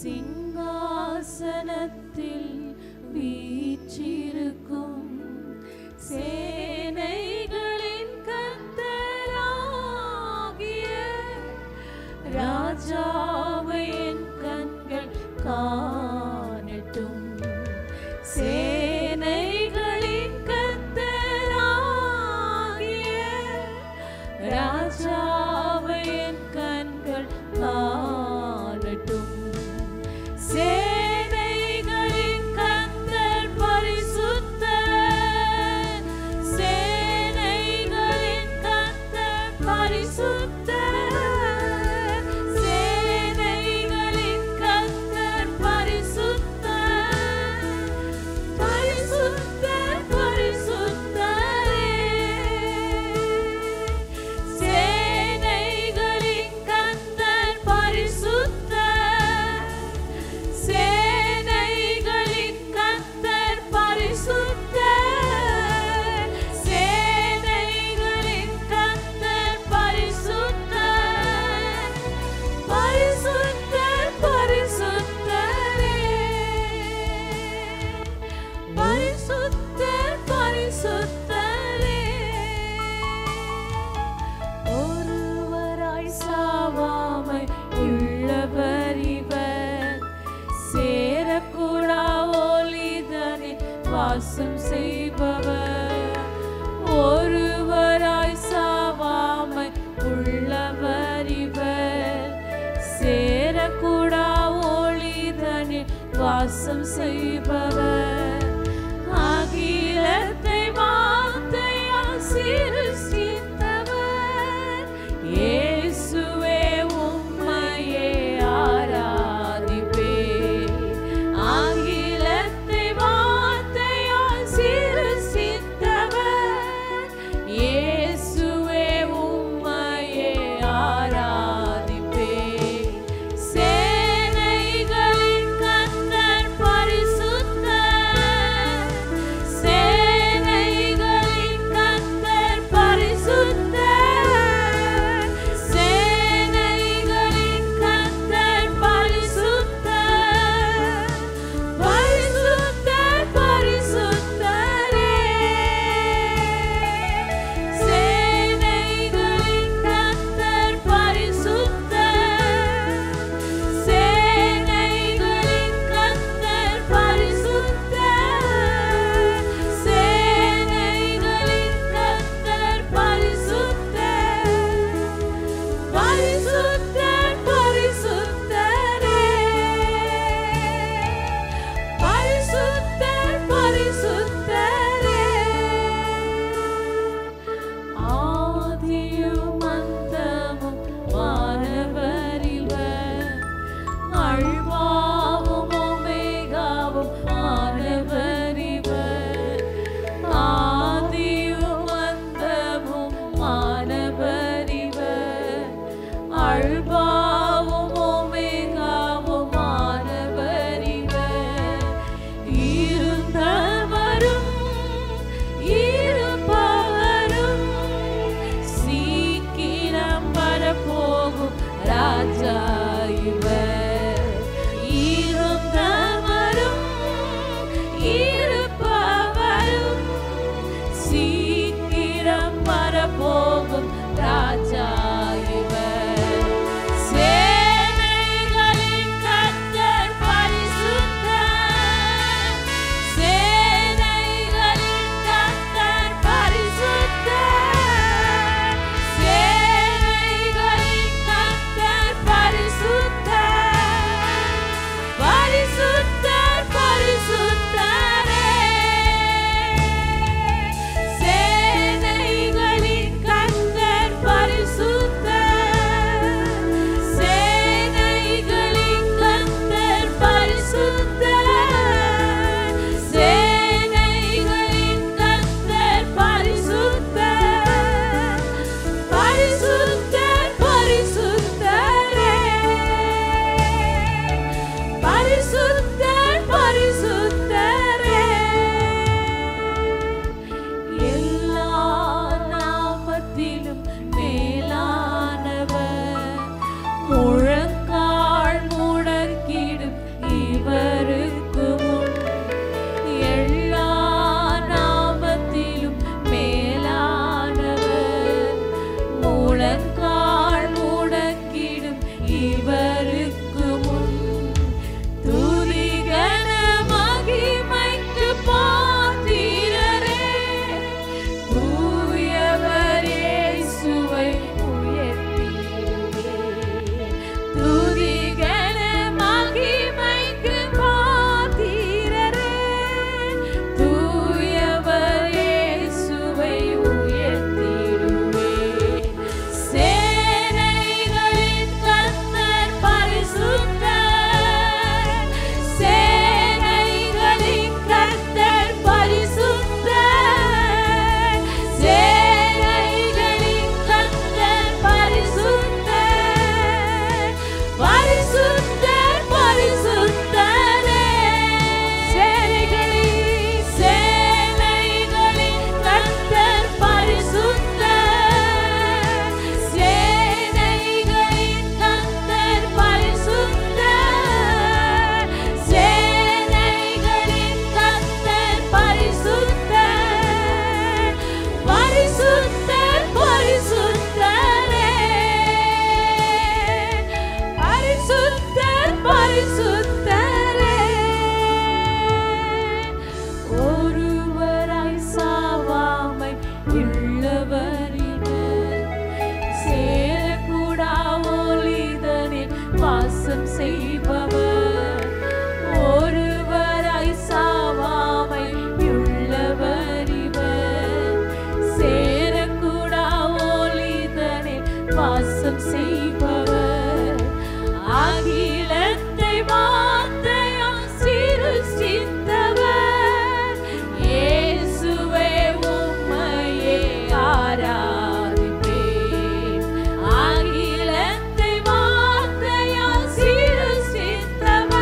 சிங்காசனத்தில் வீற்றிருக்கும் சேனைகளின் கர்த்தராகிய ராஜாவை என் கண்கள் காணட்டும். சேனைகளின் கர்த்தராகிய ராஜாவை என் கண்கள் காணட்டும். சேனைகளின் கர்த்தர் பரிசுத்தர், சேனைகளின் கர்த்தர் பரிசுத்தர், சேனைகளின் கர்த்தர் பரிசுத்தர், பரிசுத்தர் பரிசுத்தரே. சேனைகளின் கர்த்தர் பரிசுத்தர், சேனைகளின் கர்த்தர் பரிசுத்தர், சேனைகளின் கர்த்தர் பரிசுத்தர், பரிசுத்தர் பரிசுத்தரே. பரிசுத்தர் பரிசுத்தரே. ஒருவராய் சாவாமை உள்ளவர் இவர், சேரக்கூடா ஒளிதனில் வாசம் செய்பவர். ஒருவராய் சாவாமை உள்ளவர் இவர், சேரக்கூடா ஒளிதனில் வாசம் செய்பவர். அகிலத்தை வார்த்தையால் சிருஷ்டித்தவர், இயேசுவே உம்மையே ஆராதிப்பேன். அகிலத்தை வார்த்தையால் சிருஷ்டித்தவர், இயேசுவே உம்மையே ஆராதிப்பேன். சேனைகளின் கர்த்தர் பரிசுத்தர், சேனைகளின் கர்த்தர் பரிசுத்தர், சேனைகளின் கர்த்தர் பரிசுத்தர், பரிசுத்தர் பரிசுத்தரே. சேனைகளின் கர்த்தர் பரிசுத்தர், சேனைகளின் கர்த்தர் பரிசுத்தர், சேனைகளின் கர்த்தர் பரிசுத்தர், பரிசுத்தர் பரிசுத்தரே. பரிசுத்தர் பரிசுத்தரே. ஆதியும் அந்தமும் வானவர் இவர், அல்பாவும் ஒமேகாவும் வானவர் இவர். ஆதியும் அந்தமும் வானவர் இவர், அல்பாவும் ஒமேகாவும் வானவர் இவர். இருந்தவரும் இருப்பவரும், சீக்கிரம் வரப்போகும் ராஜா இவர். இருந்தவரும் இருப்பவரும், சீக்கிரம் வரப்போகும் ராஜா இவர். சேனைகளின் கர்த்தர் பரிசுத்தர், சேனைகளின் கர்த்தர் பரிசுத்தர், சேனைகளின் கர்த்தர் பரிசுத்தர், வாசம் செய்பவர், ஒருவராய் சாவாமை உள்ளவர் இவர். சேரக்கூடா ஒளிதனில் வாசம் செய்பவர், அகிலத்தை வார்த்தையால் சிருஷ்டித்தவர். இயேசுவே உம்மையே ஆராதிப்பேன், அகிலத்தை வார்த்தையால் சிருஷ்டித்தவர்.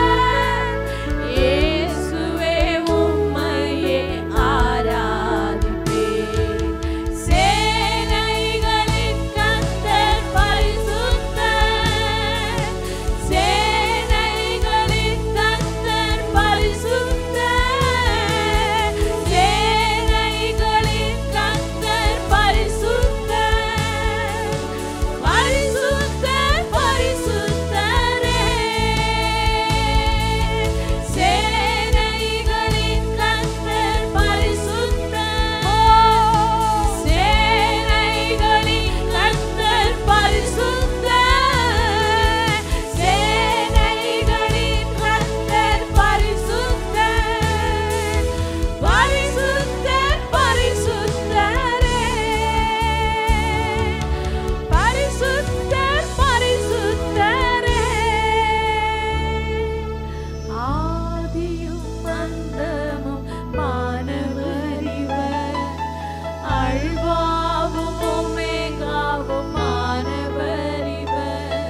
இயேசுவே உம்மையே ஆராதிப்பேன். சேனைகளின் கர்த்தர் பரிசுத்தர், சேனைகளின் கர்த்தர் பரிசுத்தர், சேனைகளின் கர்த்தர் பரிசுத்தர், பரிசுத்தர் பரிசுத்தரே. சேனைகளின் கர்த்தர் பரிசுத்தர், சேனைகளின் கர்த்தர் பரிசுத்தர், சேனைகளின் கர்த்தர் பரிசுத்தர், பரிசுத்தர் பரிசுத்தரே, பரிசுத்தர் பரிசுத்தரே. ஆதியும் அந்தமும் மானவர் இவர், அல்பாவும் ஒமேகாவும் மானவர் இவர்.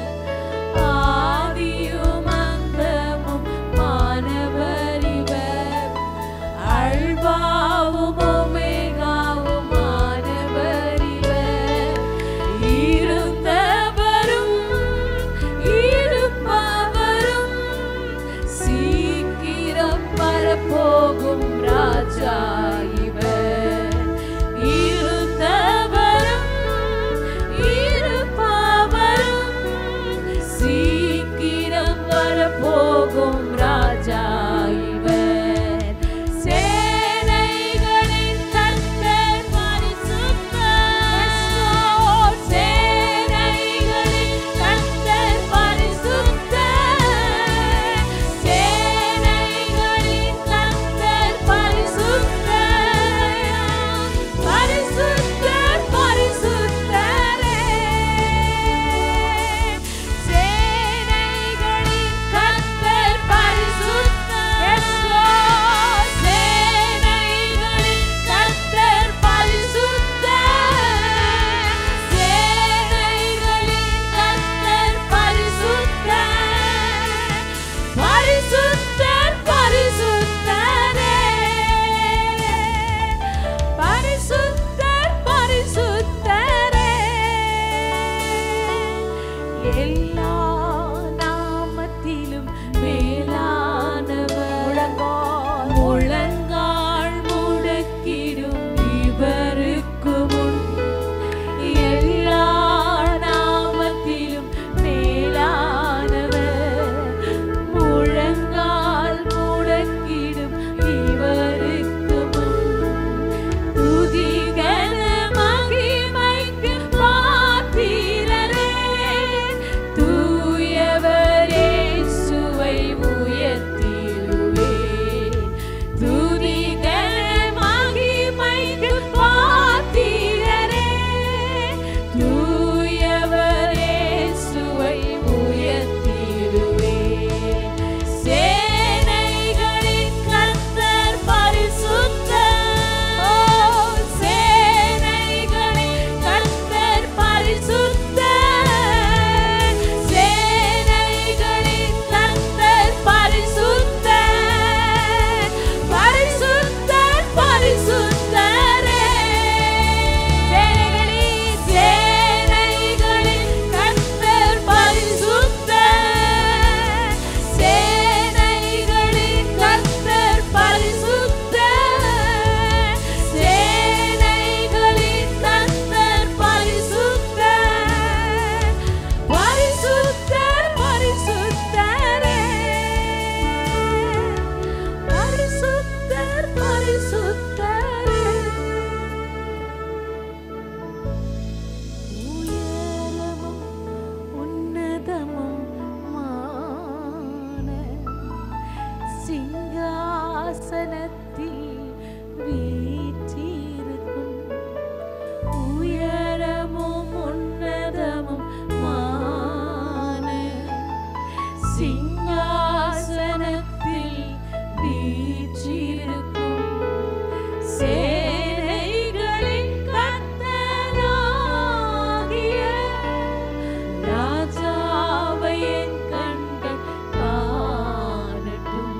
ஆதியும் அந்தமும் மானவர் இவர், அல்பாவும் ஒமேகாவும் மானவர் இவர். இருந்தவரும் இருப்பவரும், சீக்கிரம் வரப்போகும் ராஜா இவர். இருந்தவரும் இருப்பவரும், சீக்கிரம் வரப்போகும் ராஜா இவர். சேனைகளின் கர்த்தர் பரிசுத்தர், சேனைகளின் கர்த்தர் பரிசுத்தர், சேனைகளின் கர்த்தர் சிங்காசனத்தில் வீற்றிருக்கும் சேனைகளின் கர்த்தராகிய ராஜாவை என் கண்கள் காணட்டும்.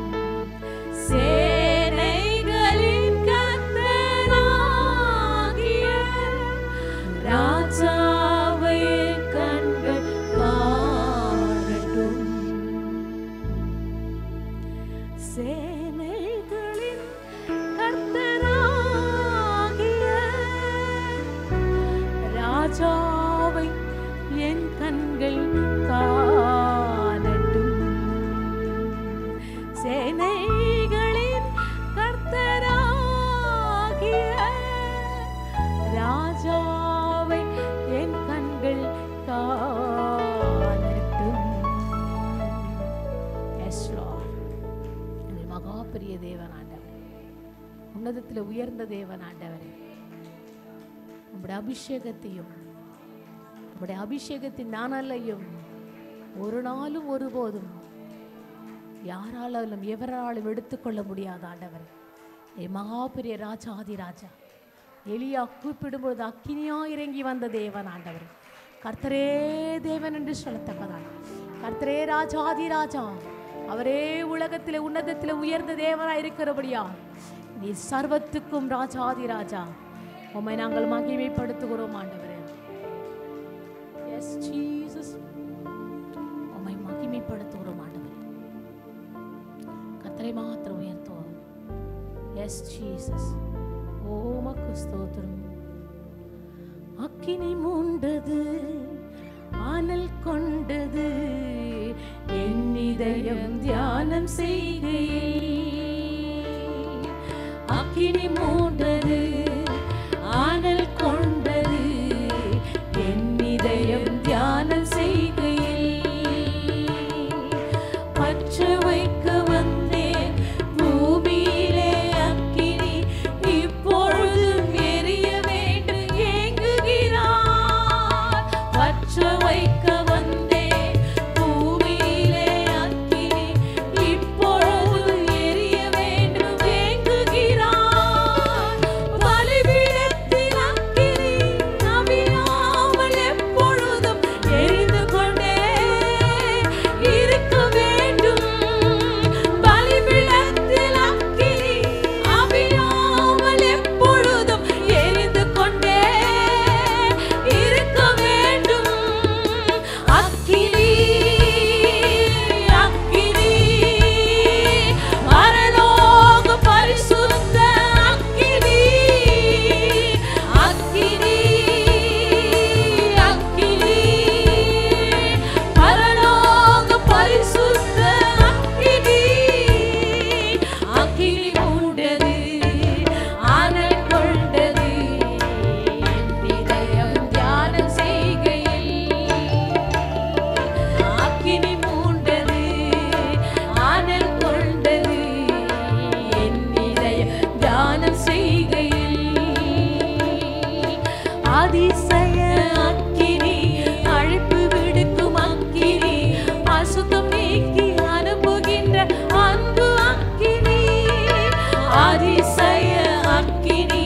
சேனைகளின் கர்த்தராகிய ராஜாவை என் கண்கள் காணட்டும். சேனைகளின் கர்த்தராகிய ராஜாவை என் கண்கள் காணட்டும். சேனைகளின் கர்த்தராகிய ராஜாவை என் கண்கள் காணட்டும். Yes, Lord. மகா பெரிய தேவன் ஆண்டவரே, உன்னதத்தில் உயர்ந்த தேவன் ஆண்டவரே, உம்முடைய அபிஷேகத்தையும் உம்முடைய அபிஷேகத்தின் நாணலையும் ஒரு நாளும் ஒருபோதும் யாராலும் எவராலும் எடுத்துக்கொள்ள முடியாத ஆண்டவரே, மகா பெரிய ராஜாதி ராஜா, எலியா கூப்பிடும்பொழுது அக்கினியா இறங்கி வந்த தேவன் ஆண்டவரே, கர்த்தரே தேவன் என்று சொல்லத்தக்கதான். கர்த்தரே ராஜாதி ராஜா, அவரே உலகத்திலே உன்னதத்திலே உயர்ந்த தேவனாய் இருக்கிறபடியா நீ சர்வத்துக்கும் ராஜாதி ராஜா. உம்மை நாங்கள் மகிமைப்படுத்துகிறோம் ஆண்டவரே. எஸ் ஜீசஸ், உம்மை மகிமைப்படுத்துகிறோம் ஆண்டவரே. கர்த்தரை மாத்திரம் உயர்த்துவோம். எஸ் ஜீசஸ், உமக்கு ஸ்தோத்திரம். அக்கினி மூண்டது, ஆனல் கொண்டது, என் இதயம் தியானம் செய்கையில். அக்கினி மூண்டது, ஆனல் கொண்டது, என் இதயம் தியானம் செய்கையில். பற்ற வைக்க வந்தேன் பூமியிலே அக்கினி, இப்பொழுதும் எரிய வேண்டும் ஏங்குகிறார். பற்ற வைக்க வந்தேன் பூமியிலே அக்கினி, இப்பொழுதும் எரிய வேண்டும் ஏங்குகிறார். பலிபீடத்தின் அக்கினி அவியாமல் எப்பொழுதும் எரிந்து கொண்டே இருக்க வேண்டும். பலிபீடத்தின் அக்கினி அவியாமல் எப்பொழுதும் எரிந்து கொண்டே இருக்க வேண்டும். அக்கினி அக்கினி பரலோக பரிசுத்த அக்கினி. அக்கினி அக்கினி பரலோக பரிசுத்த அக்கினி. அக்கினி மூண்டது, ஆனல் கொண்டது, என் இதயம் தியானம் செய்கையில். அக்கினி மூண்டது, ஆனல் கொண்டது, என் இதயம் தியானம் செய்கையில். அதிசய அக்கினி, அழைப்பு விடுக்கும் அக்கினி, அசுத்தம் நீக்கி அனுப்புகின்ற அன்பு அக்கினி. அதிசய அக்கினி,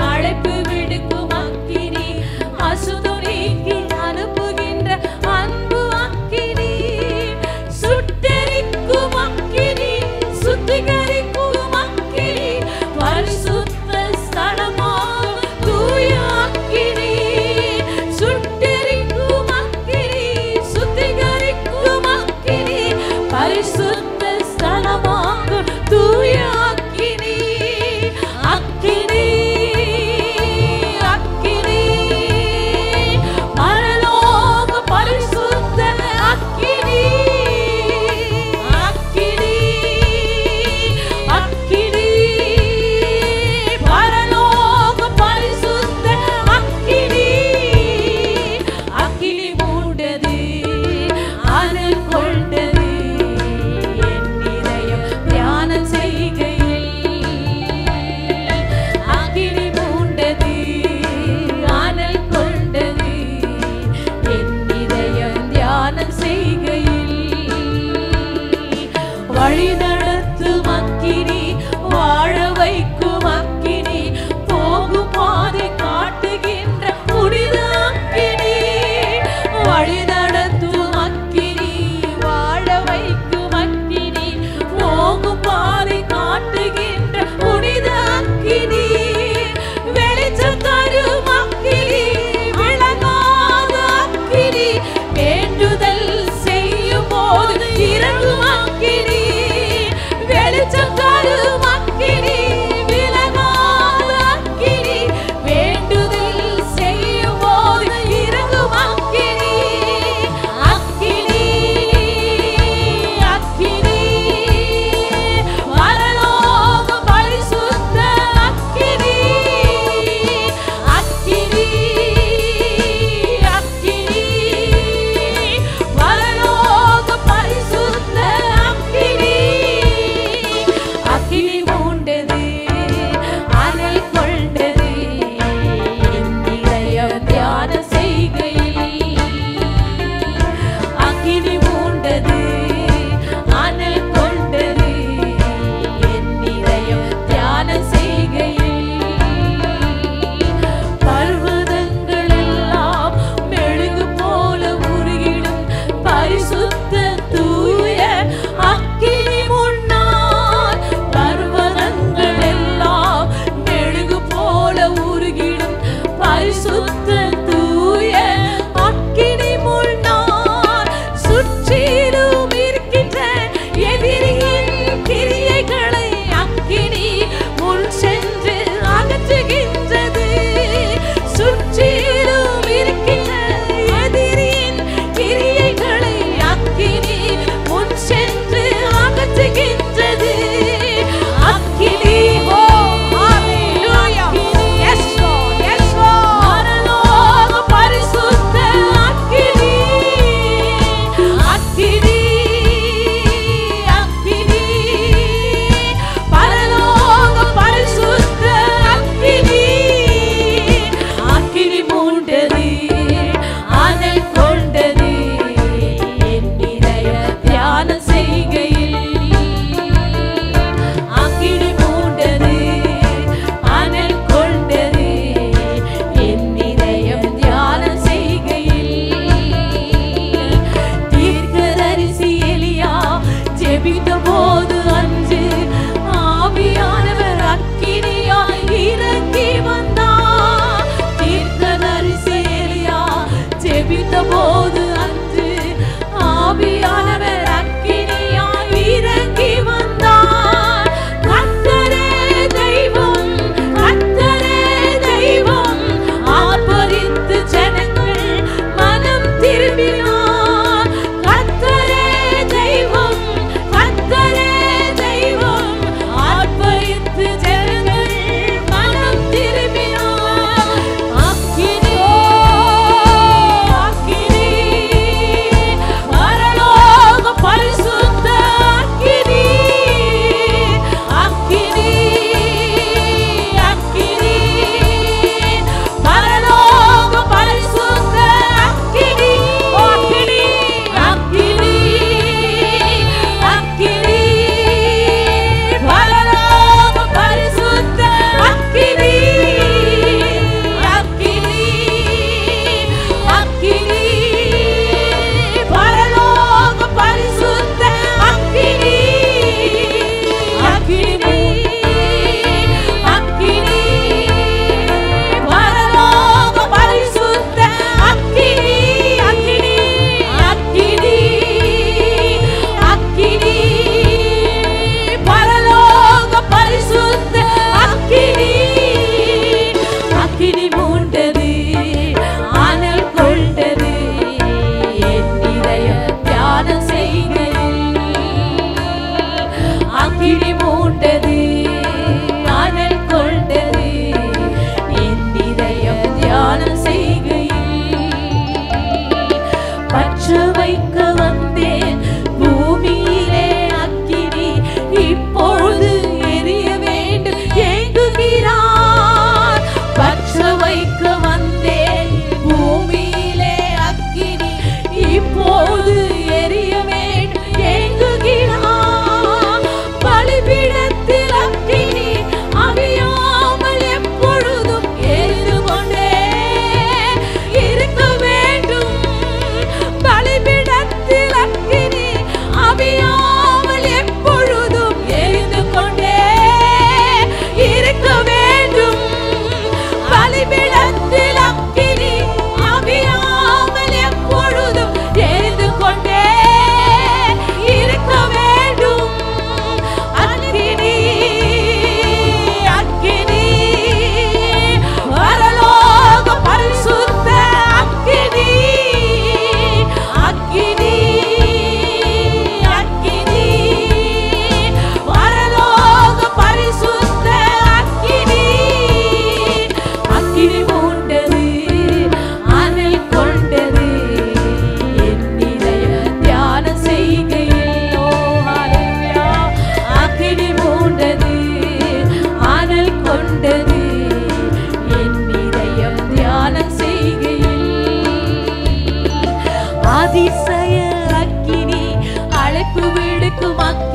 அழைப்பு விடுக்கும் அக்கினி, அசுத்தம் நீக்கி அனுப்புகின்ற அன்பு அக்கினி. சுட்டெரிக்கும் அக்கினி, சுத்திகரிக்கும் அக்கினி, பரிசுத்த ஸ்தலமாகும் தூய அக்கினி. சுட்டெரிக்கும் அக்கினி, சுத்திகரிக்கும் அக்கினி, பரிசுத்த ஸ்தலமாகும் தூய அக்கினி. அக்கினி அக்கினி பரலோக பரிசுத்த அக்கினி. அக்கினி அக்கினி பரலோக பரிசுத்த அக்கினி. அக்கினி மூண்டது, ஆனல் கொண்டது, என் இதயம் தியானம் செய்கையில். வழி நடத்தும் அக்கினி, வாழ வைக்கும் அக்கினி, போகும் பாதை காட்டுகின்ற புனித அக்கினி. வழி நடத்தும் அக்கினி, வாழ வைக்கும் அக்கினி, போகும் பாதை காட்டுகின்ற புனித அக்கினி. வெளிச்சம் தரும் அக்கினி, விளங்காத அக்கினி, வேண்டுதல் செய்யும் போது இறங்கும் அக்கினி.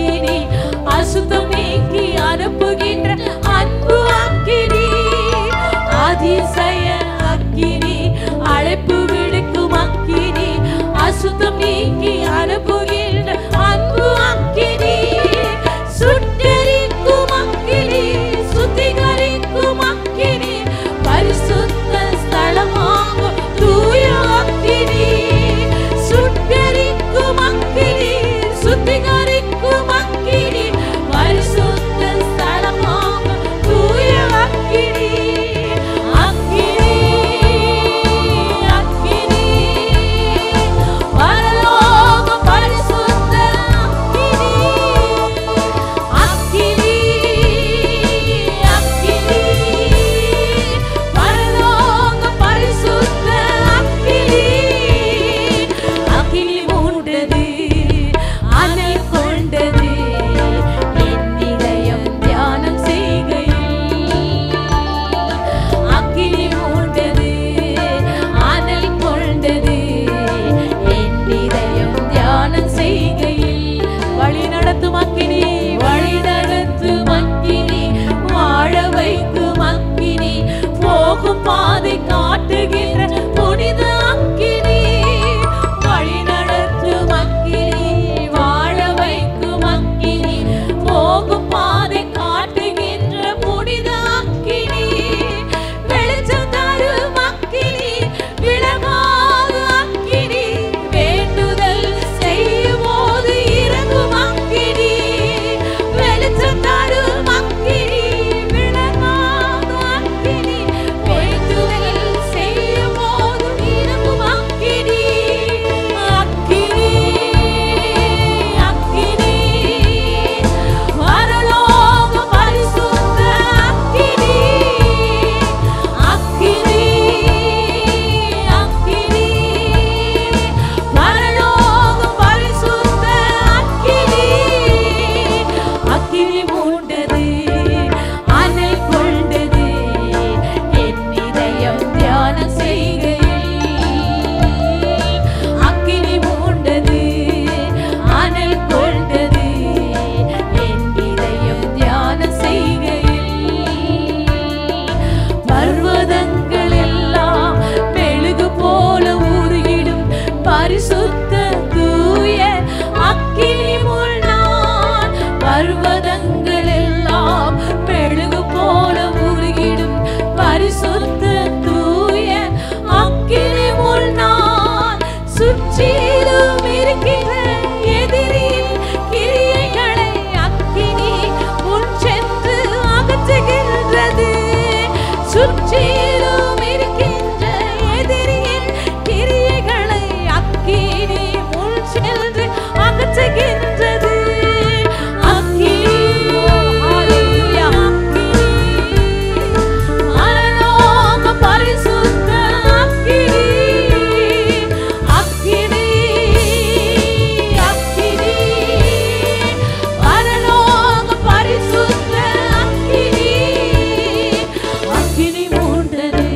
அக்கினி அசுத்தம் நீக்கி அனுப்புகின்ற அன்பு அக்கினி அதிசய அக்கினி அழைப்பு விடுக்கும் அக்கினி அசுத்தம் நீக்கி அனுப்புகின்ற அன்பு அக்கினி சுட்டெரிக்கும் அக்கினி சுத்திகரிக்கும் அக்கினி பரிசுத்த ஸ்தலமாகும் தூய அக்கினி சுட்டெரிக்கும் அக்கினி சுத்திகரிக்கும் அக்கினி பரிசுத்த ஸ்தலமாகும் தூய அக்கினி அக்கினி அக்கினி பரலோக பரிசுத்த அக்கினி அக்கினி பரலோக பரிசுத்த அக்கினி அக்கினி மூண்டது அனல் கொண்டது என் இதயம் தியானம் செய்கையில் அக்கினி மூண்டது அனல் கொண்டது என் இதயம் தியானம் செய்கையில் வழி நடத்தும் அக்கினி வழி நடத்தும் அக்கினி வாழ வைக்கும் அக்கினி போகும் பாதை காட்டுகின்ற புனித அக்கினி வழி நடத்தும் அக்கினி வாழ வைக்கும் அக்கினி போகும் பாதை காட்டுகின்ற புனித அக்கினி வெளிச்சம் தரும் அக்கினி விலகாத அக்கினி வேண்டுதல் செய்யும் போது இறங்கும் அக்கினி வெளிச்சம் தரும் அக்கினி விலகாத அக்கினி வேண்டுதல் செய்யும் போது இறங்கும் அக்கினி அக்கினி அக்கினி பரலோக பரிசுத்த அக்கினி அக்கினி அக்கினி பரலோக பரிசுத்த அக்கினி அக்கினி மூண்டது அனல் கொண்டது என் இதயம் தியானம் செய்கையில் அக்கினி மூண்டது அனல் கொண்டது என் இதயம் தியானம் செய்கையில் பர்வதங்கள் எல்லாம் மெழுகு போல உருகிடும் பரிசுத்த தூய அக்கினி முன்னாள் பர்வதங்கள் எல்லாம் மெழுகு போல உருகிடும் பரிசுத்த தூய அக்கினி முன்னாள் சுற்றிலும் இருக்கிற எதிரியின் கிரியைகளை அக்கினி முன் சென்று அகற்றுகின்றது சுற்றிலும் இருக்கின்ற எதிரியின் கிரியைகளை அக்கினி முன் சென்று அகற்றுகின்றது அக்கினி ஹalleluya பரலோக பரிசுத்த அக்கினி அக்கினி அக்கினி பரலோக பரிசுத்த அக்கினி அக்கினி மூண்டது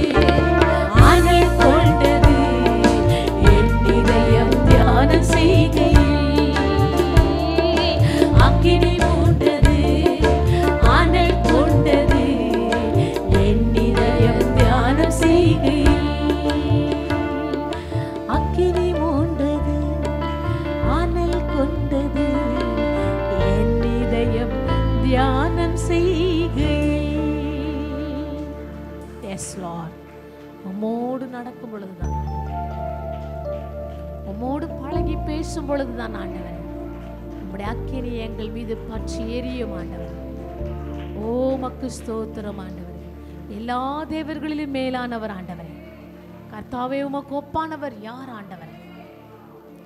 அனல் கொண்டது என் இதயம் தியானம் செய்கையில் அக்கினி மூண்டது அனல் கொண்டது என் இதயம் தியானம் செய்கையில் அக்கினி மூண்டது அனல் கொண்டது என் இதயம் தியானம் செய்கையில் எஸ் லார்ட் உம்மோடு நடக்கும் பொழுதுதான் உம்மோடு பழகி பேசும் பொழுதுதான் ஆண்டவர் உம்முடைய அக்கினி எங்கள் மீது பற்றி எரியும் ஆண்டவர் ஓ மக்கு ஸ்தோத்திரம் ஆண்டவர் எல்லா தேவர்களிலும் மேலானவர் ஆண்டவரே கர்த்தாவே உமக்கு ஒப்பானவர் யார் ஆண்டவர்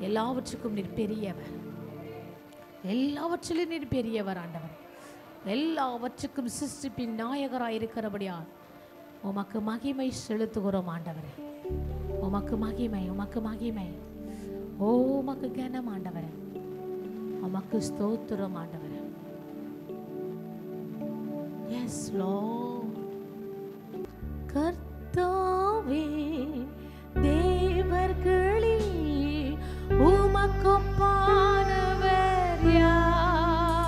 எல்லாவற்றுக்கும் நீர் பெரியவர் எல்லாவற்றிலும் நீர் பெரியவர் ஆண்டவர் எல்லாவற்றுக்கும் சிருஷ்டிப்பின் நாயகராய் இருக்கிறபடியால் உமக்கு மகிமை செலுத்துகிறோம் ஆண்டவரே உமக்கு மகிமை உமக்கு மகிமை ஓ உமக்கு கனம் ஆண்டவரே உமக்கு ஸ்தோத்திரம் ஆண்டவரே எஸ் லார்ட் கர்த்தாவே தேவர்களில் உமக்கொப்பானவர் யார்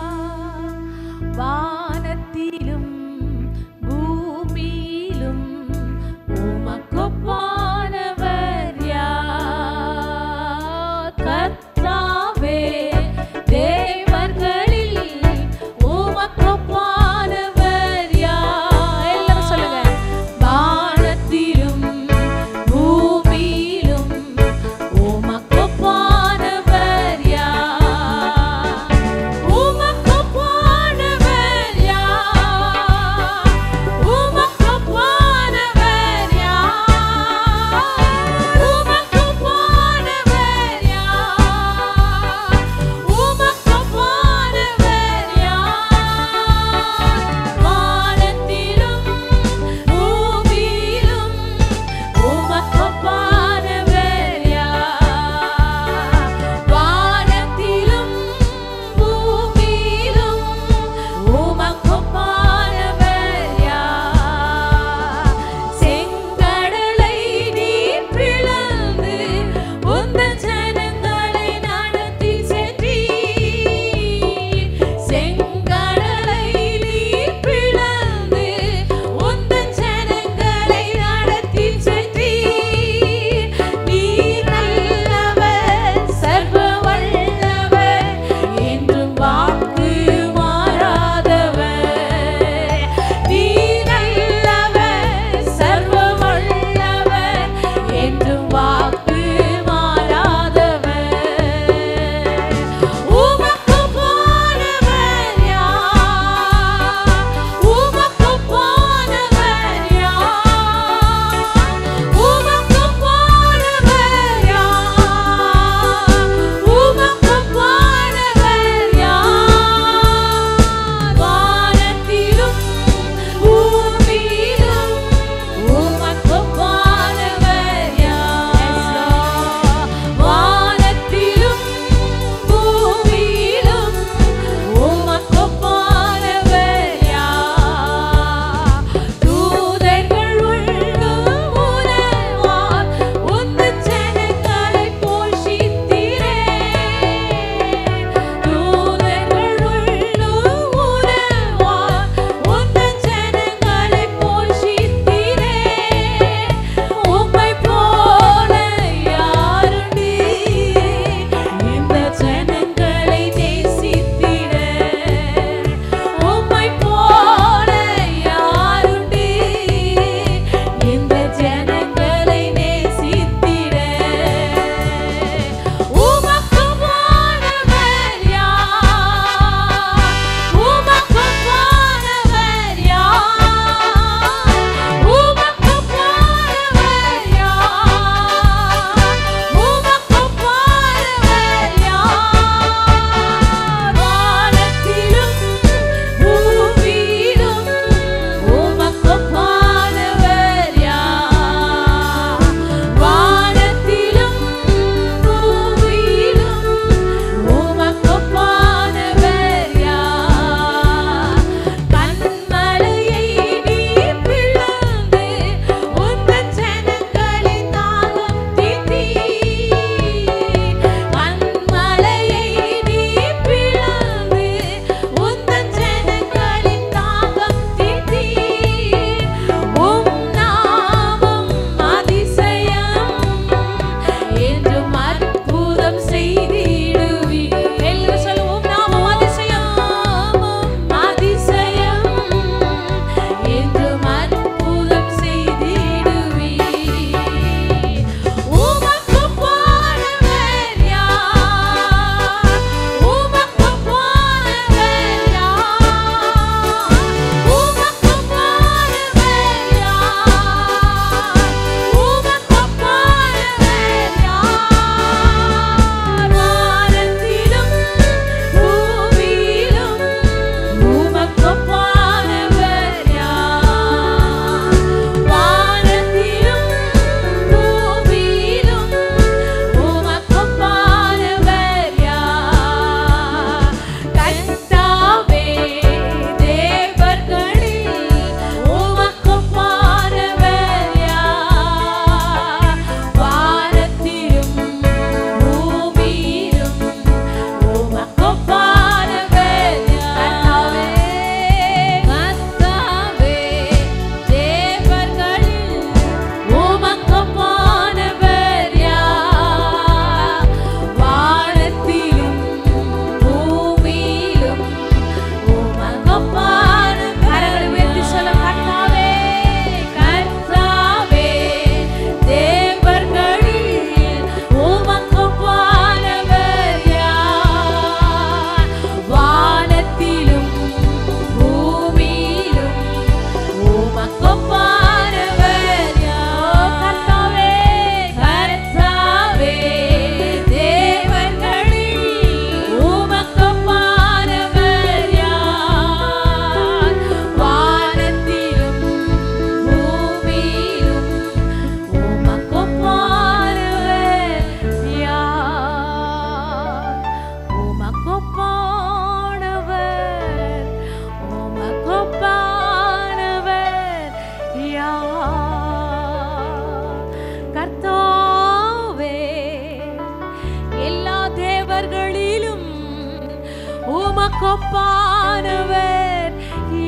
உமக்கொப்பானவர்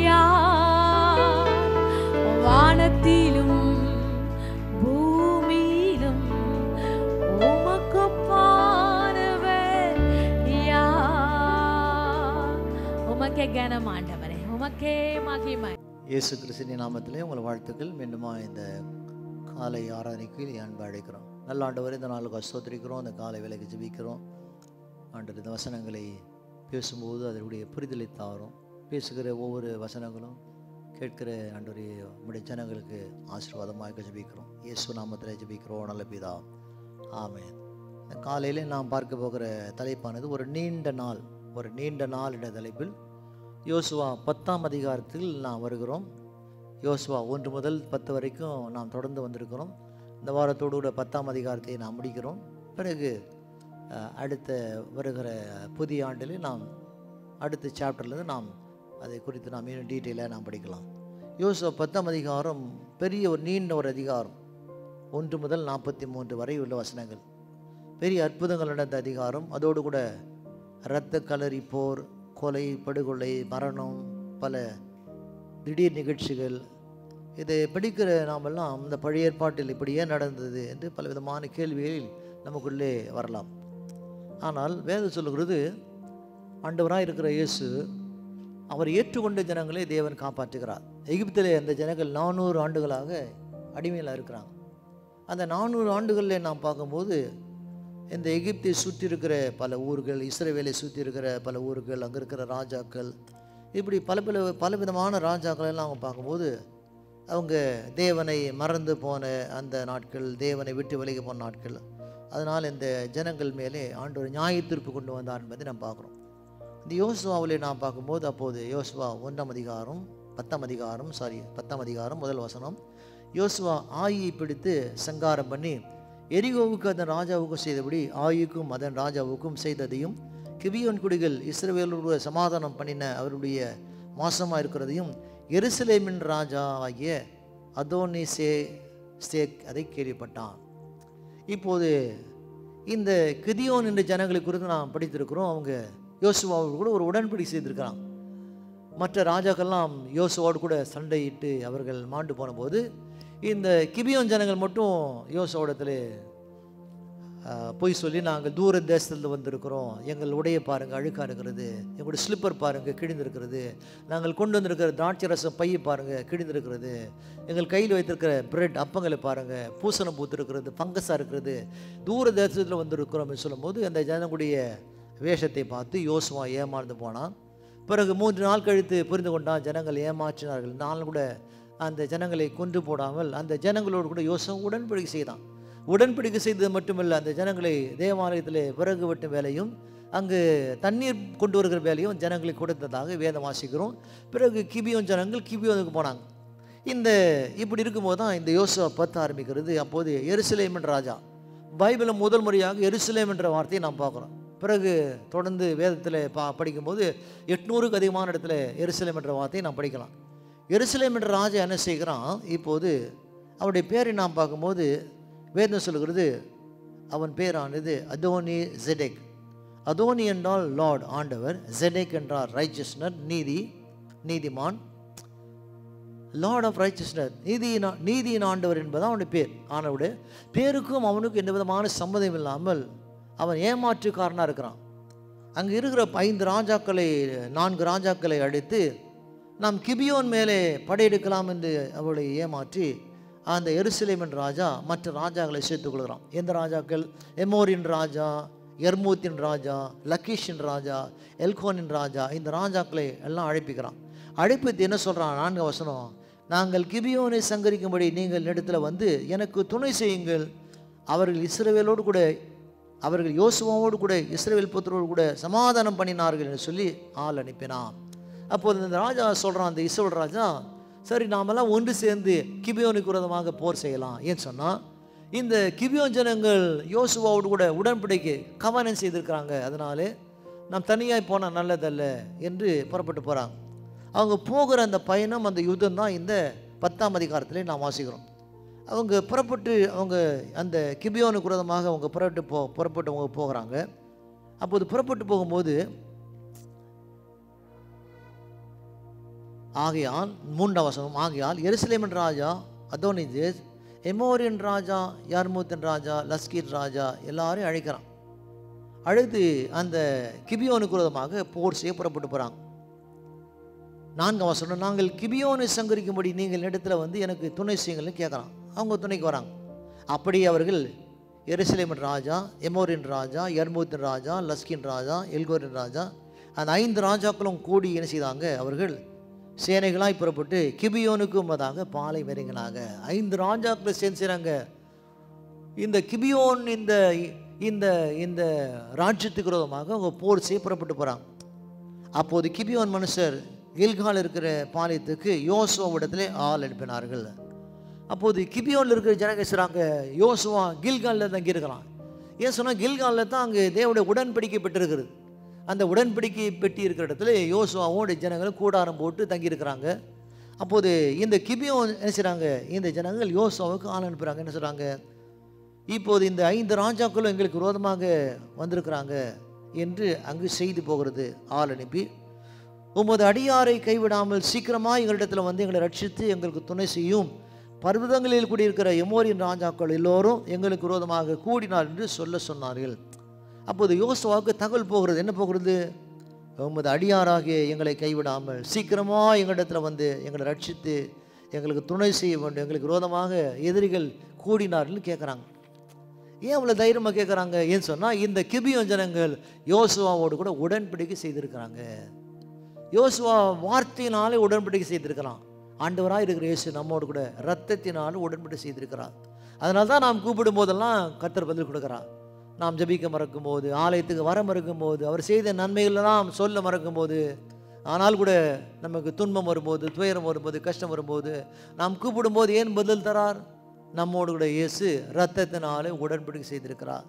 யார்? வானத்திலும் பூமியிலும் உமக்கொப்பானவர் யார்? உமக்கே கனம் ஆண்டவரே, உமக்கே மகிமை. இயேசு கிறிஸ்துவின் நாமத்திலே உங்கள் வாழ்த்துக்கள். மீண்டுமா இந்த காலை ஆராதனைக்கு அன்பு அழைக்கிறோம். நல்ல ஆண்டவர், இந்த நாளுக்கு ஸ்தோத்திரிக்கிறோம். இந்த காலை வேலைக்கு ஜெபிக்கிறோம். ஆண்டவர் இந்த வசனங்களை பேசும்போது அதனுடைய புரிதலை தாரும். பேசுகிற ஒவ்வொரு வசனங்களும் கேட்கிற ஆண்டவரே உம்முடைய ஜனங்களுக்கு ஆசீர்வாதமாக ஜெபிக்கிறோம். இயேசு நாமத்தில் ஜெபிக்கிறோம் நல்ல பிதா, ஆமென். இந்த காலையில் நாம் பார்க்க போகிற தலைப்பானது ஒரு நீண்ட நாள் என்ற தலைப்பில் யோசுவா 10ஆம் அதிகாரத்தில் நாம் வருகிறோம். யோசுவா 1 முதல் 10 வரைக்கும் நாம் தொடர்ந்து வந்திருக்கிறோம். இந்த வாரத்தோடு கூட 10ஆம் அதிகாரத்தை நாம் முடிக்கிறோம். பிறகு அடுத்த வருகிற புதிய ஆண்டில் நாம் அடுத்த சாப்டர்லேருந்து நாம் அதை குறித்து நாம் இன்னும் டீட்டெயிலாக நாம் படிக்கலாம். யோசுவா 10ஆம் அதிகாரம் பெரிய ஒரு நீண்ட ஒரு அதிகாரம். 1 முதல் 43 வரை உள்ள வசனங்கள். பெரிய அற்புதங்கள் நடந்த அதிகாரம். அதோடு கூட இரத்த களரி, போர், கொலை, படுகொலை, மரணம், பல திடீர் நிகழ்ச்சிகள். இதை படிக்கிற நாமெல்லாம் இந்த பழைய ஏற்பாட்டில் இப்படி ஏன் நடந்தது என்று பல விதமான கேள்விகளில் நமக்குள்ளே வரலாம். ஆனால் வேதம் சொல்லுகிறது, ஆண்டவராக இருக்கிற இயேசு அவர் ஏற்றுக்கொண்ட ஜனங்களை தேவன் காப்பாற்றுகிறார். எகிப்திலே அந்த ஜனங்கள் 400 ஆண்டுகளாக அடிமையில் இருக்கிறாங்க. அந்த 400 ஆண்டுகளில் நாம் பார்க்கும்போது இந்த எகிப்தை சுற்றி இருக்கிற பல ஊர்கள், இஸ்ரவேலை சுற்றி இருக்கிற பல ஊர்கள், அங்கே இருக்கிற ராஜாக்கள், இப்படி பல விதமான ராஜாக்கள் எல்லாம் அவங்க பார்க்கும்போது அவங்க தேவனை மறந்து போன அந்த நாட்கள், தேவனை விட்டு விலகி போன நாட்கள். அதனால் இந்த ஜனங்கள் மேலே ஆண்டவர் நியாய தீர்ப்பு கொண்டு வந்தார் என்பதை நாம் பார்க்குறோம். இந்த யோசுவாவிலே நாம் பார்க்கும்போது அப்போது யோசுவா 10ஆம் அதிகாரம் முதல் வசனம். யோசுவா ஆயியை பிடித்து சங்காரம் பண்ணி எரிகோவுக்கு அதன் ராஜாவுக்கும் செய்தபடி ஆயுக்கும் அதன் ராஜாவுக்கும் செய்ததையும், கிபியோன் குடிகள் இஸ்ரவேலோடு சமாதானம் பண்ணின அவருடைய மோசமாக இருக்கிறதையும் எருசலேமின் ராஜா ஆகிய அதோனிசேக் அதை கேள்விப்பட்டான். இப்போது இந்த கிதியோன் என்ற ஜனங்களை குறித்து நாம் படித்திருக்கிறோம். அவங்க யோசுவாவோடு கூட ஒரு உடன்படிக்கை செய்திருக்கிறாங்க. மற்ற ராஜாக்கள்லாம் யோசுவாவோடு கூட சண்டையிட்டு அவர்கள் மாண்டு போன போது இந்த கிபியோன் ஜனங்கள் மட்டும் யோசுவாவிடத்தில் போய் சொல்லி, நாங்கள் தூர தேசத்தில் வந்திருக்கிறோம், எங்கள் உடைய பாருங்கள் அழுக்காக இருக்கிறது, எங்களுடைய ஸ்லிப்பர் பாருங்கள் கிழிந்திருக்கிறது, நாங்கள் கொண்டு வந்திருக்கிற திராட்சை ரசம் பையை பாருங்கள் கிழிந்திருக்கிறது, எங்கள் கையில் வைத்திருக்கிற பிரெட் அப்பங்களை பாருங்கள் பூசணம் பூத்திருக்கிறது, ஃபங்கஸாக இருக்கிறது, தூர தேசத்தில் வந்திருக்கிறோம் அப்படின்னு சொல்லும்போது அந்த ஜனங்களுடைய வேஷத்தை பார்த்து யோசுவா ஏமாந்து போனான். பிறகு 3 நாள் கழித்து புரிந்து கொண்டான், ஜனங்கள் ஏமாற்றினார்கள். நானும் கூட அந்த ஜனங்களை கொன்று போடாமல் அந்த ஜனங்களோடு கூட யோசுவா உடன்படிக்கை செய்தான். உடன்படிக்கை செய்தது மட்டுமல்ல, அந்த ஜனங்களை தேவாலயத்தில் விறகு வெட்டும் வேலையும் அங்கு தண்ணீர் கொண்டு வருகிற வேலையும் ஜனங்களுக்கு கொடுத்ததாக வேதம் வாசிக்கிறோம். பிறகு கிபியோன் ஜனங்கள் கிபியோனுக்கு போனாங்க. இப்படி இருக்கும்போது தான் இந்த யோசுவா 10 ஆரம்பிக்கிறது. அப்போது எருசலேம் என்ற ராஜா, பைபிளில் முதல் முறையாக எருசலேம் என்ற வார்த்தையை நாம் பார்க்குறோம். பிறகு தொடர்ந்து வேதத்தில் படிக்கும்போது 800க்கு அதிகமான இடத்துல எருசலேம் என்ற வார்த்தையை நாம் படிக்கலாம். எருசலேம் என்ற ராஜா என்ன செய்கிறான்? இப்போது அவருடைய பேரை நாம் பார்க்கும்போது வேதம் சொல்லுகிறது, அவன் பேரானது அதோனி ஜெடெக். அதோனி என்றால் லார்ட், ஆண்டவர். ஜெடெக் என்றால் ரைச்சஸ்னர், நீதிமான். லார்ட் ஆஃப் ரைச்சஸ்னர், நீதியின் ஆண்டவர் என்பதான் அவனுடைய பேர். ஆனவுடைய பேருக்கும் அவனுக்கும் எந்த விதமான சம்மதம் இல்லாமல் அவன் ஏமாற்றுக்காரனாக இருக்கிறான். அங்கே இருக்கிற 4 ராஜாக்களை அடித்து நாம் கிபியோன் மேலே படையெடுக்கலாம் என்று அவளை ஏமாற்றி அந்த எருசலேம் என்ற ராஜா மற்ற ராஜாக்களை சேர்த்துக் கொள்கிறான். எந்த ராஜாக்கள்? எமோரின் ராஜா, எர்மூத்தின் ராஜா, லக்கீஷின் ராஜா, எல்கோனின் ராஜா. இந்த ராஜாக்களை எல்லாம் அழைப்பிக்கிறான். அழைப்பித்து என்ன சொல்கிறான்? 4 வசனம், நாங்கள் கிபியோனை சங்கரிக்கும்படி நீங்கள் இடத்துல வந்து எனக்கு துணை செய்யுங்கள். அவர்கள் இஸ்ரவேலோடு கூட, அவர்கள் யோசுவாவோடு கூட இஸ்ரவேல் புத்திரோடு கூட சமாதானம் பண்ணினார்கள் என்று சொல்லி ஆள் அனுப்பினான். அப்போது இந்த ராஜா சொல்கிறான், அந்த இஸ்ரவேல் ராஜா, சரி நாமெல்லாம் ஒன்று சேர்ந்து கிபியோனுக்கு விரோதமாக போர் செய்யலாம். ஏன்னு சொன்னால் இந்த கிபியோன் ஜனங்கள் யோசுவாவோடு கூட உடன்படிக்கை கவனம் செய்திருக்கிறாங்க, அதனாலே நாம் தனியாக போனால் நல்லதல்ல என்று புறப்பட்டு போகிறாங்க. அவங்க போகிற அந்த பயணம், அந்த யுத்தம் தான் இந்த 10ஆம் அதிகாரத்திலே நாம் வாசிக்கிறோம். அவங்க புறப்பட்டு அந்த கிபியோனுக்கு விரோதமாக அவங்க புறப்பட்டு அவங்க போகிறாங்க. அப்போது புறப்பட்டு போகும்போது ஆகையால் 3ஆம் வசனம், ஆகையால் எருசலேமின் ராஜா அதோனிஜேஸ், எமோரியன் ராஜா, யர்மூத்தின் ராஜா, லஸ்கீர் ராஜா எல்லாரையும் அழைக்கிறான். அழைத்து அந்த கிபியோனுக்கு விரோதமாக போர் செய்ய புறப்பட்டு போகிறாங்க. 4ஆம் வசனம், நாங்கள் கிபியோனை சங்கரிக்கும்படி நீங்கள் இடத்துல வந்து எனக்கு துணை செய்யுங்கள்னு கேட்குறான். அவங்க துணைக்கு வராங்க. அப்படி அவர்கள் எருசலேமின் ராஜா, எமோரின் ராஜா, யர்மூத்தின் ராஜா, லஸ்கின் ராஜா, எல்கோரின் ராஜா, அந்த 5 ராஜாக்களும் கூடி என்ன செய்தாங்க, அவர்கள் சேனைகளாய் புறப்பட்டு கிபியோனுக்கு முன்னதாக பாலை இறங்கினாங்க. 5 ராஜாக்கள் சேர்ந்து செய்கிறாங்க. இந்த கிபியோன் இந்த இந்த இந்த ராஜ்யத்துக்கு விரோதமாக அவங்க போர் செய்ய புறப்பட்டு போகிறாங்க. அப்போது கிபியோன் மனுஷர் கில்கால் இருக்கிற பாளையத்துக்கு யோசுவாவிடத்திலே ஆள் அனுப்பினார்கள். அப்போது கிபியோனில் இருக்கிற ஜனங்க செய்கிறாங்க, யோசுவா கில்காலில் தங்கி இருக்கிறான். ஏன் சொன்னால் கில்காலில் தான் அங்கே தேவனுடைய உடன்படிக்கை பெற்றிருக்கிறது. அந்த உடன்படிக்கை பெட்டி இருக்கிற இடத்துல யோசுவாவோட ஜனங்களும் கூடாரம் போட்டு தங்கியிருக்கிறாங்க. அப்போது இந்த கிபியோன் என்ன செய்கிறாங்க, இந்த ஜனங்கள் யோசுவாவுக்கு ஆள் அனுப்புகிறாங்க. என்ன சொல்கிறாங்க, இப்போது இந்த 5 ராஜாக்களும் எங்களுக்கு விரோதமாக வந்திருக்கிறாங்க என்று அங்கு செய்தி போகிறது. ஆள் அனுப்பி, உமது அடியாரை கைவிடாமல் சீக்கிரமாக எங்களிடத்தில் வந்து எங்களை ரட்சித்து எங்களுக்கு துணை செய்யும், பர்வதங்களில் கூடியிருக்கிற எமோரின் ராஜாக்கள் எல்லோரும் எங்களுக்கு விரோதமாக கூடினார் என்று சொன்னார்கள். அப்போது யோசுவாவுக்கு தகவல் போகிறது. என்ன போகிறது, உமது அடியாராகிய எங்களை கைவிடாமல் சீக்கிரமாக எங்களிடத்தில் வந்து எங்களை ரட்சித்து எங்களுக்கு துணை செய்ய வேண்டும், எங்களுக்கு விரோதமாக எதிரிகள் கூடினார்னு கேட்குறாங்க. ஏன் அவ்வளோ தைரியமாக கேட்குறாங்க? ஏன்னு சொன்னால் இந்த கிபியோன் ஜனங்கள் யோசுவாவோடு கூட உடன்படிக்கை செய்திருக்கிறாங்க. யோசுவா வார்த்தையினாலே உடன்படிக்கை செய்திருக்கிறான். ஆண்டவராக இருக்கிற இயேசு நம்மோடு கூட இரத்தத்தினாலும் உடன்படிக்கை செய்திருக்கிறார். அதனால தான் நாம் கூப்பிடும் போதெல்லாம் கர்த்தர் பதில் கொடுக்குறார். நாம் ஜெபிக்க மறக்கும் போது, ஆலயத்துக்கு வர மறக்கும் போது, அவர் செய்த நன்மைகளெல்லாம் சொல்ல மறக்கும் போது, ஆனால் கூட நமக்கு துன்பம் வரும்போது, துயரம் வரும்போது, கஷ்டம் வரும்போது நாம் கூப்பிடும்போது ஏன் பதில் தரார்? நம்மோடு கூட இயேசு இரத்தத்தினாலே உடன்படிக்கை செய்திருக்கிறார்.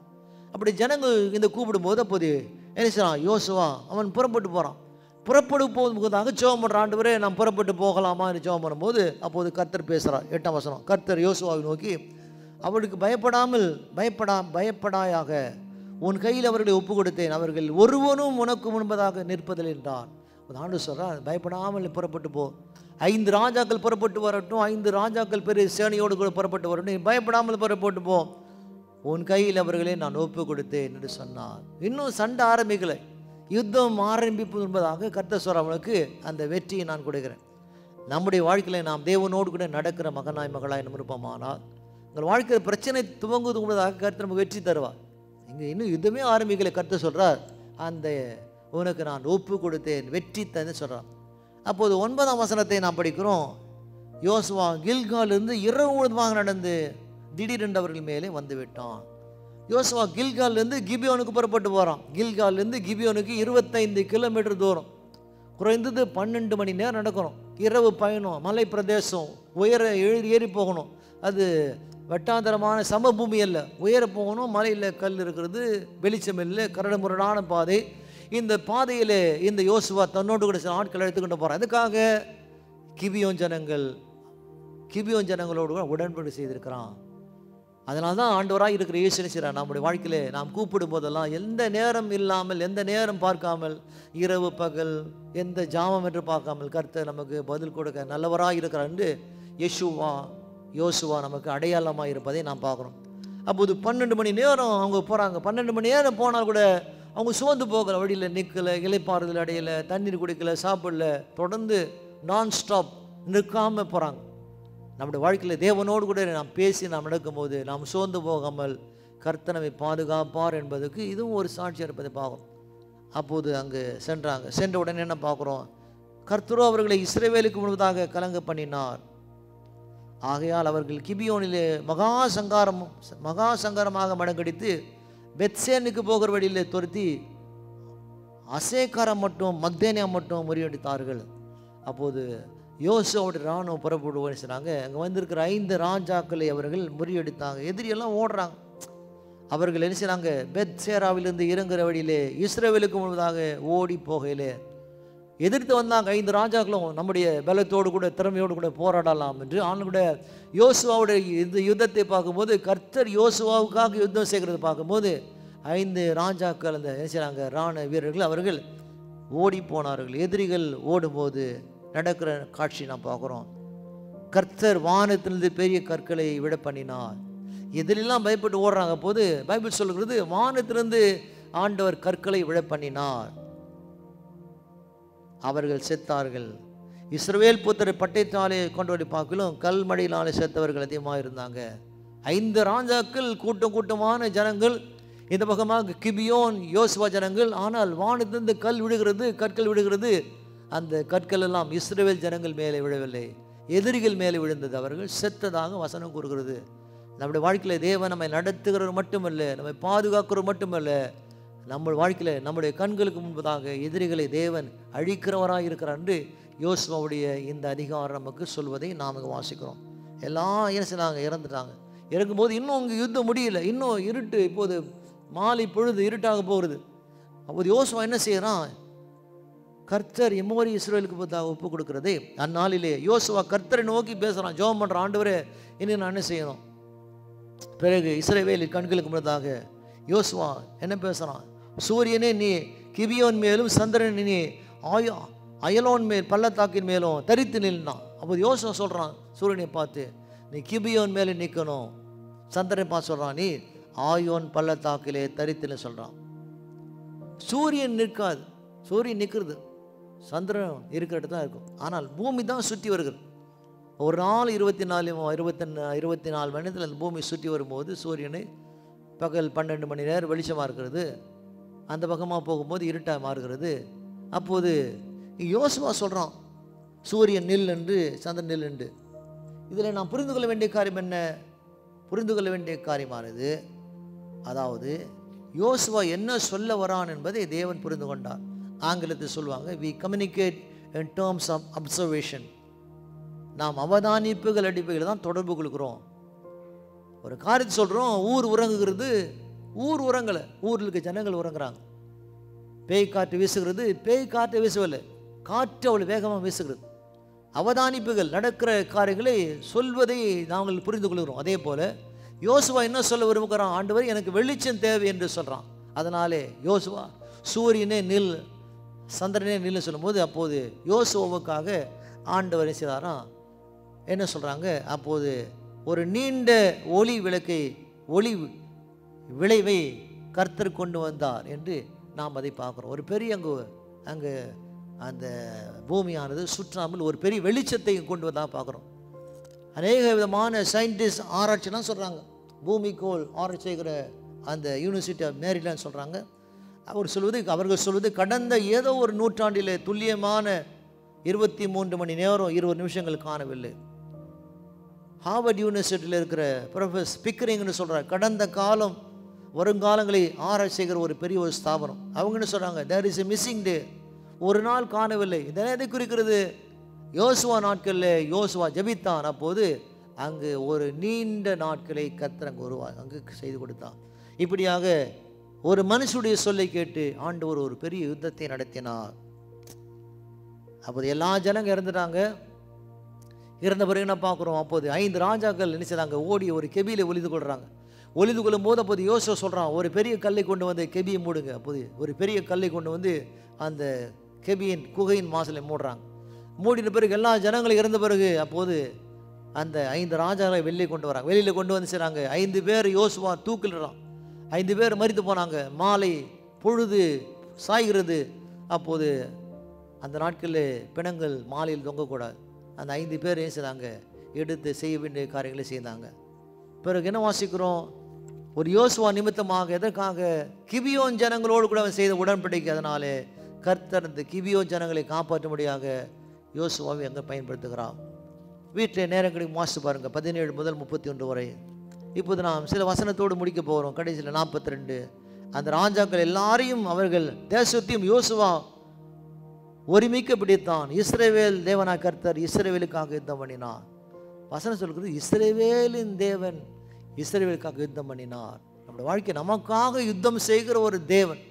அப்படி ஜனங்கள் இந்த கூப்பிடும்போது அப்போது என்ன செய்யறான், யோசுவா அவன் புறப்பட்டு போகிறான். புறப்பட்டு போகும்போதாக ஜெபம் பண்ணுற, ஆண்டவரே நாம் புறப்பட்டு போகலாமா என்று ஜெபம் பண்ணும்போது அப்போது கர்த்தர் பேசுகிறார். 8ஆம் வசனம், கர்த்தர் யோசுவாவை நோக்கி, அவளுக்கு பயப்படாயாக உன் கையில் அவர்களை ஒப்பு கொடுத்தேன், அவர்கள் ஒருவனும் உனக்கு முன்பதாக நிற்பதில்லை என்றார். ஆண்டு சொல்கிறார், பயப்படாமல் புறப்பட்டு போ. 5 ராஜாக்கள் புறப்பட்டு வரட்டும், 5 ராஜாக்கள் பெரிய சேனையோடு கூட புறப்பட்டு வரட்டும், நீ பயப்படாமல் புறப்பட்டு போ, உன் கையில் அவர்களே நான் ஒப்பு கொடுத்தேன் என்று சொன்னார். இன்னும் சண்டை ஆரம்பிக்கலை, யுத்தம் ஆரம்பிப்பு என்பதாக கர்த்தர் சொல்ற, அவனுக்கு அந்த வெற்றியை நான் கொடுக்கிறேன். நம்முடைய வாழ்க்கையில் நாம் தேவனோடு கூட நடக்கிற மகனாய் மகளாய் நம்ம இருப்போமானால் உங்கள் வாழ்க்கையில் பிரச்சனை துவங்குவது என்பதாக கர்த்தர் நமக்கு வெற்றி தருவார். இங்கே இன்னும் யுத்தமே ஆரம்பிக்கலை, கர்த்தர் சொல்கிறார், அந்த உனக்கு நான் ஒப்பு கொடுத்தேன், வெற்றி தந்து சொல்கிறார். அப்போது 9ஆம் வசனத்தை நாம் படிக்கிறோம். யோசுவா கில்காலிருந்து இரவு முழுவதுமாக நடந்து திடீரென்று அவர்கள் மேலே வந்து விட்டான். யோசுவா கில்காலிருந்து கிபியோனுக்கு புறப்பட்டு போகிறான். கில்காலிருந்து கிபியோனுக்கு 25 கிலோமீட்டர் தூரம், குறைந்தது 12 மணி நேரம் நடக்கணும். இரவு பயணம், மலை பிரதேசம், உயர ஏறி போகணும். அது வட்டாந்தரமான சமபூமி அல்ல, உயர போகணும். மலையில் கல் இருக்கிறது, வெளிச்சம் இல்லை, கரடுமுரடான பாதை. இந்த பாதையில் இந்த யோசுவா தன்னோடு கூட சில ஆட்கள் எடுத்துக்கிட்டு போகிறான். அதுக்காக கிபியோன் ஜனங்களோடு கூட உடன்படிக்கை செய்திருக்கிறான். அதனால தான் ஆண்டவராக இருக்கிற இயேசு செய்கிறார், நம்முடைய வாழ்க்கையில் நாம் கூப்பிடும் போதெல்லாம் எந்த நேரம் இல்லாமல், எந்த நேரம் பார்க்காமல், இரவு பகல் எந்த ஜாமம் என்று பார்க்காமல் கர்த்தர் நமக்கு பதில் கொடுக்க நல்லவராக இருக்கிறார் என்று யோசுவா நமக்கு அடையாளமாக இருப்பதை நாம் பார்க்குறோம். அப்போது 12 மணி நேரம் அவங்க போகிறாங்க. 12 மணி நேரம் போனால் கூட அவங்க சோர்ந்து போகலை, வழியில் நிற்கலை, இலைப்பாறுதல் அடையலை, தண்ணீர் குடிக்கலை, சாப்பிடல, தொடர்ந்து நான் ஸ்டாப் நிற்காமல் போகிறாங்க. நம்முடைய வாழ்க்கையில் தேவனோடு கூட நாம் பேசி நாம் நடக்கும்போது நாம் சோர்ந்து போகாமல் கர்த்தர் நம்மை பாதுகாப்பார் என்பதுக்கு இதுவும் ஒரு சாட்சியாக இருப்பதை பார்க்குறோம். அப்போது அங்கே சென்ற உடனே என்ன பார்க்குறோம், கர்த்தரோ அவர்களை இஸ்ரவேலுக்கு முன்பதாக கலங்க பண்ணினார். ஆகையால் அவர்கள் கிபியோனிலே மகா சங்காரமாக மடங்கடித்து பெத்சேனுக்கு போகிற வழியிலே துரத்தி அசேக்காரம் மட்டும் மக்தேனியா மட்டும் முறியடித்தார்கள். அப்போது யோசுவாவுடைய இராணுவம் புறப்படுவோன்னு சொன்னாங்க. அங்கே வந்திருக்கிற 5 ராஜாக்களை அவர்கள் முறியடித்தாங்க. எதிரியெல்லாம் ஓடுறாங்க. அவர்கள் என்ன செய்கிறாங்க, பெத்சேராவிலிருந்து இறங்குற வழியிலே இஸ்ரவேலுக்கு முன்பதாக ஓடி போகையிலே எதிர்த்து வந்தாங்க. 5 ராஜாக்களும் நம்முடைய பலத்தோடு கூட திறமையோடு கூட போராடலாம் என்று. ஆனால் கூட யோசுவாவுடைய இந்த யுத்தத்தை பார்க்கும்போது, கர்த்தர் யோசுவாவுக்காக யுத்தம் செய்கிறது பார்க்கும்போது 5 ராஜாக்கள் அந்த என்ன செய்கிறாங்க, இராணுவ வீரர்கள் அவர்கள் ஓடி போனார்கள். எதிரிகள் ஓடும்போது நடக்கிற காட்சி நாம் பார்க்குறோம். கர்த்தர் வானத்திலிருந்து பெரிய கற்களை விட பண்ணினார். எதிலெல்லாம் பயப்பட்டு ஓடுறாங்க போது பைபிள் சொல்லுகிறது வானத்திலிருந்து ஆண்டவர் கற்களை விட பண்ணினார். அவர்கள் செத்தார்கள். இஸ்ரவேல் புத்திரர் பட்டயத்தாலே கொண்டு பார்க்கலும் கல்மழையினாலே செத்தவர்கள் அதிகமாக இருந்தாங்க. 5 ராஜாக்கள், கூட்டம் கூட்டமான ஜனங்கள், இந்த பக்கமாக கிபியோன் யோசுவா ஜனங்கள். ஆனால் வானத்திலிருந்து கல் விடுகிறது, கற்கள் விடுகிறது. அந்த கற்கள் எல்லாம் இஸ்ரவேல் ஜனங்கள் மேலே விழவில்லை, எதிரிகள் மேலே விழுந்தது. அவர்கள் செத்ததாக வசனம் கூறுகிறது. நம்முடைய வாழ்க்கையில் தேவன் நம்மை நடத்துகிறவர் மட்டுமல்ல, நம்மை பாதுகாக்கிறவர் மட்டுமல்ல, நம்ம வாழ்க்கையில் நம்முடைய கண்களுக்கு முன்பதாக எதிரிகளை தேவன் அழிக்கிறவராக இருக்கிறார் என்று யோசுவாவுடைய இந்த அதிகாரம் நமக்கு சொல்வதை நாம் வாசிக்கிறோம். எல்லாம் என்ன செய்தாங்க? இறந்துட்டாங்க. இறக்கும்போது இன்னும் அங்கே யுத்தம் முடியல, இன்னும் இருட்டு. இப்போது மாலை பொழுது இருட்டாக போகிறது. அப்போது யோசுவா என்ன செய்யறான்? கர்த்தர் எம்மோரி இஸ்ரவேலுக்கு ஒப்பு கொடுக்கிறதே. அந்நாளிலே யோசுவா கர்த்தரை நோக்கி பேசுகிறான், ஜெபம் பண்ணுறான், ஆண்டவரே இன்னும் நான் என்ன செய்யணும்? பிறகு இஸ்ரவேலின் கண்களுக்கு முன்னதாக யோசுவா என்ன பேசுகிறான்? சூரியனே நீ கிபியோன் மேலும், சந்திரன் நீ அயலோன் மேல் பள்ளத்தாக்கின் மேலும் தரித்து நில்னான். அப்போது யோசுவா சொல்கிறான் சூரியனை பார்த்து, நீ கிபியோன் மேலே நிற்கணும். சந்திரனை பார்த்து சொல்கிறான், நீ ஆயோன் பள்ளத்தாக்கிலே தரித்துன்னு சொல்கிறான். சூரியன் நிற்காது, சூரியன் நிற்கிறது, சந்திரன் இருக்கிற இடத்துல தான் இருக்கும். ஆனால் பூமி தான் சுற்றி வருகிறது. ஒரு நாள் 24 மணி நேரத்தில் அந்த பூமி சுற்றி வரும்போது சூரியனை பகல் 12 மணி நேரம் வெளிச்சமாக இருக்கிறது, அந்த பக்கமாக போகும்போது இருட்டாக மாறுகிறது. அப்போது யோசுவா சொல்கிறான், சூரியன் நில் என்று, சந்திரன் நில் என்று. இதில் நான் புரிந்து கொள்ள வேண்டிய காரியம் என்ன? புரிந்து கொள்ள வேண்டிய காரியமானது, அதாவது யோசுவா என்ன சொல்ல வரான் என்பதை தேவன் புரிந்து கொண்டார். ஆங்கிலத்தில் சொல்லுவாங்க, we communicate in terms of observation. நாம் அவதானிப்புகள் அடிப்படையில் தான் தொடர்பு கொள்கிறோம். ஒரு காரியத்தை சொல்கிறோம், ஊர் உறங்குகிறது, ஊர் உறங்கலை, ஊரில் இருக்க ஜனங்கள் உறங்குறாங்க. பேய் காற்று வீசுகிறது, பேய் காற்று வீசவில்லை, காற்று அவ்வளோ வேகமாக வீசுகிறது. அவதானிப்புகள், நடக்கிற காரியங்களை சொல்வதை நாங்கள் புரிந்து கொள்கிறோம். அதே போல் யோசுவா என்ன சொல்ல விரும்புகிறான்? ஆண்டவர் எனக்கு வெளிச்சம் தேவை என்று சொல்கிறான். அதனாலே யோசுவா சூரியனே நில், சந்திரனே நில் சொல்லும்போது, அப்போது யோசுவாவுக்காக ஆண்டவர் செய்தாராம் என்ன சொல்கிறாங்க? அப்போது ஒரு நீண்ட ஒளி விளக்கை, ஒளி விளைவை கர்த்தர் கொண்டு வந்தார் என்று நாம் அதை பார்க்குறோம். ஒரு பெரிய அங்கே அந்த பூமியானது சுற்றாமல் ஒரு பெரிய வெளிச்சத்தை கொண்டு வந்தால் பார்க்குறோம். அநேக விதமான சயின்டிஸ்ட் ஆராய்ச்சிலாம் சொல்கிறாங்க. பூமிக்கோள் ஆராய்ச்சி செய்கிற அந்த யூனிவர்சிட்டி ஆஃப் மேரிலாண்ட் சொல்கிறாங்க, அவர்கள் சொல்வது கடந்த ஏதோ ஒரு நூற்றாண்டிலே துல்லியமான 23 மணி நேரம் 20 நிமிஷங்கள் காணவில்லை. ஹார்வர்ட் யூனிவர்சிட்டியில் இருக்கிற ப்ரொஃபஸர் பிக்கரிங்னு சொல்கிறார், கடந்த காலம் வருங்காலங்களை ஆராய்ச்சி செய்கிற ஒரு பெரிய ஒரு ஸ்தாபனம். அவங்க என்ன சொல்கிறாங்க? தேர் இஸ் எ மிஸ்ஸிங் டே, ஒரு நாள் காணவில்லை. இதனை எதை குறிக்கிறது? யோசுவா நாட்களில் யோசுவா ஜெபித்தான். அப்போது அங்கு ஒரு நீண்ட நாட்களை கர்த்தர் அங்கு செய்து கொடுத்தான். இப்படியாக ஒரு மனுஷனுடைய சொல்லை கேட்டு ஆண்டவர் ஒரு பெரிய யுத்தத்தை நடத்தினார். அப்போது எல்லா ஜனங்க இறந்துட்டாங்க. இறந்த பிறகு என்ன பார்க்குறோம்? அப்போது 5 ராஜாக்கள் என்ன செய்றாங்க? ஓடி ஒரு கெபியில் ஒளிந்து கொள்கிறாங்க. ஒளிந்து கொள்ளும் போது அப்போது யோசுவா சொல்கிறான், ஒரு பெரிய கல்லை கொண்டு வந்து கெபியை மூடுங்க. அப்போது ஒரு பெரிய கல்லை கொண்டு வந்து அந்த கெபியின் குகையின் வாசலை மூடுறாங்க. மூடின பிறகு எல்லா ஜனங்களும் இறந்த பிறகு அப்போது அந்த 5 ராஜாக்களை வெளியே கொண்டு வராங்க. வெளியில் கொண்டு வந்து செய்கிறாங்க. 5 பேர் யோசுவா தூக்கிடுறான். 5 பேர் மரித்து போனாங்க. மாலை பொழுது சாய்கிறது. அப்போது அந்த நாட்களில் பிணங்கள் மாலையில் தொங்கக்கூடாது. அந்த 5 பேர் ஏன் செய்தாங்க? எடுத்து செய்ய வேண்டிய காரியங்களை செய்தாங்க. பிறகு என்ன வாசிக்கிறோம்? ஒரு யோசுவா நிமித்தமாக, எதற்காக? கிபியோன் ஜனங்களோடு கூட அவன் செய்த உடன்படிக்கை. அதனாலே கர்த்தர் இந்த கிபியோன் ஜனங்களை காப்பாற்றும்படியாக யோசுவாவை எங்கே பயன்படுத்துகிறான்? வீட்டில் நேரம் கிடைக்கும் வாசித்து பாருங்கள், 17 முதல் 31 வரை. இப்போது நாம் சில வசனத்தோடு முடிக்க போகிறோம். கடைசியில் 42. அந்த ராஜாக்கள் எல்லாரையும் அவர்கள் தேசத்தையும் யோசுவா ஒருமிக்க பிடித்தான். இஸ்ரவேல் தேவனா கர்த்தர் இஸ்ரவேலுக்காக யுத்தம் பண்ணினார். வசனம் சொல்கிறது, இஸ்ரவேலின் தேவன் இஸ்ரவேலுக்காக யுத்தம் பண்ணினார். நம்முடைய வாழ்க்கை நமக்காக யுத்தம் செய்கிற ஒரு தேவன்,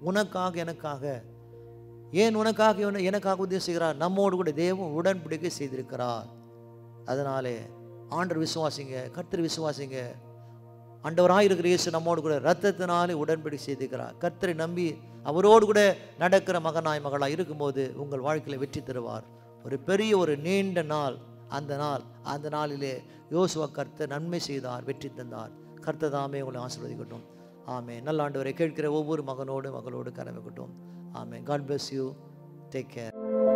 உனக்காக எனக்காக. ஏன் உனக்காக எனக்காக உதவி செய்கிறார்? நம்மோடு கூட தேவன் உடன்படிக்கை செய்திருக்கிறார். அதனாலே ஆண்டவர் விசுவாசிங்க, கர்த்தர் விசுவாசிங்க. ஆண்டவராக இருக்கிற இயேசு நம்மோடு கூட ரத்தத்தினாலே உடன்படிக்கை செய்திருக்கிறார். கர்த்தரை நம்பி அவரோடு கூட நடக்கிற மகனாய் மகளாய் இருக்கும்போது உங்கள் வாழ்க்கையில் வெற்றி தருவார். ஒரு பெரிய ஒரு நீண்ட நாள். அந்த நாளிலே யோசுவா கர்த்தர் நன்மை செய்தார், வெற்றி தந்தார். கர்த்தர் தாமே உங்களை ஆசீர்வதிக்கட்டும். ஆமென். நல்ல ஆண்டவரை கேட்கிற ஒவ்வொரு மகனோடு மகளோடு கரம் வைக்கட்டும். ஆமென். God bless you. Take care.